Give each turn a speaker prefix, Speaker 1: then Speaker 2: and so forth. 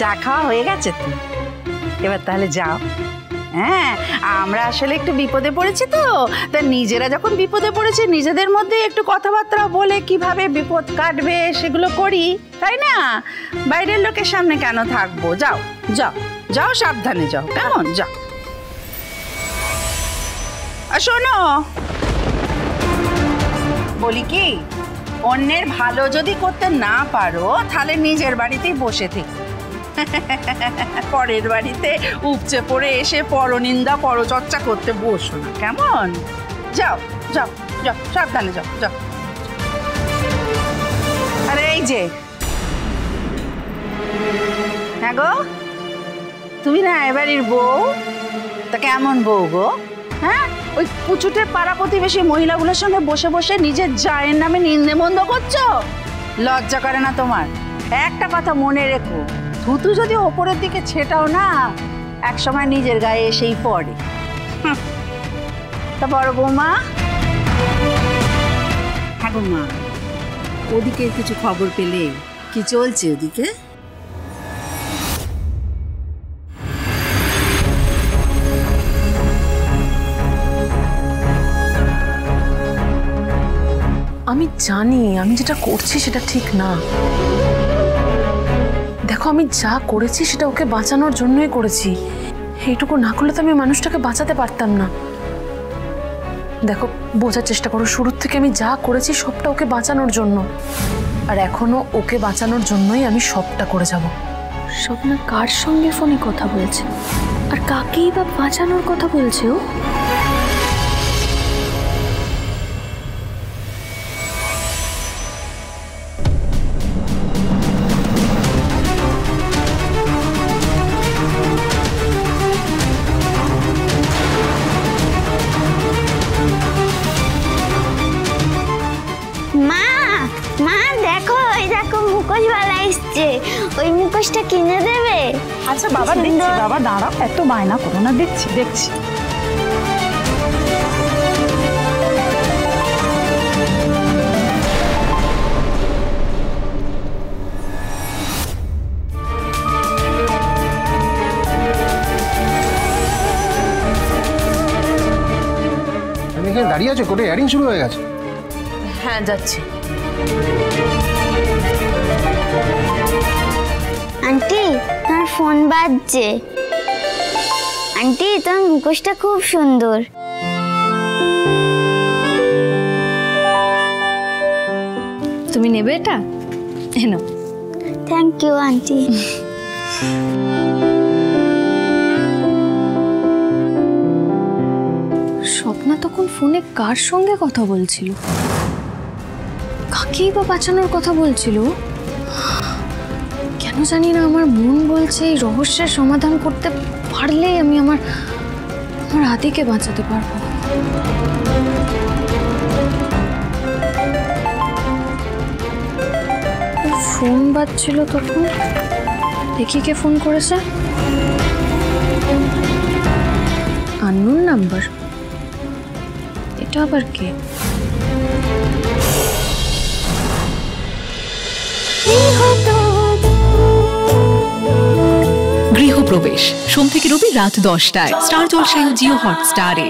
Speaker 1: চা খাওয়া হয়ে গেছে তো, এবার তাহলে যাও। হ্যাঁ, আমরা আসলে একটু বিপদে পড়েছি তো, তা নিজেরা যখন বিপদে পড়েছি নিজেদের মধ্যে একটু কথাবার্তা বলে কিভাবে বিপদ কাটবে সেগুলো করি, তাই না? বাইরের লোকের সামনে কেন থাকবো? যাও যাও যাও, সাবধানে যাও, কেমন? যাও। আর শোনো, বলি কি, অন্যের ভালো যদি করতে না পারো তাহলে নিজের বাড়িতেই বসে থেকে, পরের বাড়িতে উপচে পড়ে এসে পরনিন্দা পরচর্চা করতে বসো না, কেমন? যাও যাও যাও, সাবধানে যাও যাও। আরে এই যে, হ্যাঁ গো, তুমি না এবাড়ির বউ? তা কেমন বউ গো? হ্যাঁ, ওই পুচুটের পাড়া প্রতিবেশী মহিলাগুলোর সঙ্গে বসে বসে নিজের জায়ের নামে নিন্দে মন্দ করছো? লজ্জা করে না তোমার? একটা কথা মনে রেখো, থুতু যদি ওপরের দিকে ছেটাও না, একসময় নিজের গায়ে এসেই পড়ে। তা বড় বৌমা? হ্যাঁ গো মা, ওদিকে কিছু খবর পেলে? কি চলছে ওদিকে?
Speaker 2: আমি জানি আমি যেটা করছি সেটা ঠিক না। দেখো, আমি যা করেছি সেটা ওকে বাঁচানোর জন্যই করেছি। এইটুকু না করলে তো আমি মানুষটাকে বাঁচাতে পারতাম না। দেখো, বোঝার চেষ্টা করো, শুরুর থেকে আমি যা করেছি সবটা ওকে বাঁচানোর জন্য, আর এখনো ওকে বাঁচানোর জন্যই আমি সবটা করে যাব।
Speaker 3: স্বপ্না কার সঙ্গে ফোনে কথা বলছে, আর কাকেই বা বাঁচানোর কথা বলছে ও?
Speaker 4: মুখোশওয়ালা এসছে, ওই মুখোশটা কিনে দেবে?
Speaker 1: আচ্ছা বাবা, দেখছি বাবা, দাঁড়াও, এত বায়না করো না, দেখছি দেখছি।
Speaker 5: আমি এখানে দাঁড়িয়ে আছো, কোটে এয়ারিং শুরু হয়ে গেছে?
Speaker 2: হ্যাঁ, যাচ্ছি।
Speaker 4: আন্টি, তোমার ফোন বাজছে। আন্টি, তোমার মুখোশটা খুব সুন্দর।
Speaker 3: তুমি নেবে এটা? এনো।
Speaker 4: Thank you aunty.
Speaker 3: স্বপ্না তখন ফোনে কার সঙ্গে কথা বলছিল? কাকেই বা বাঁচানোর কথা বলছিল? কেন জানি না, আমার মন বলছে এই রহস্যের সমাধান করতে পারলেই আমি আমার আদিকে বাঁচাতে পারবো। ফোন বাজছিল তখন, দেখি কে ফোন করেছে। আননোন নাম্বার, এটা আবার কে?
Speaker 6: গৃহপ্রবেশ সোম থেকে রবি রাত 10টায় স্টার জলসায় জিও হটস্টারে।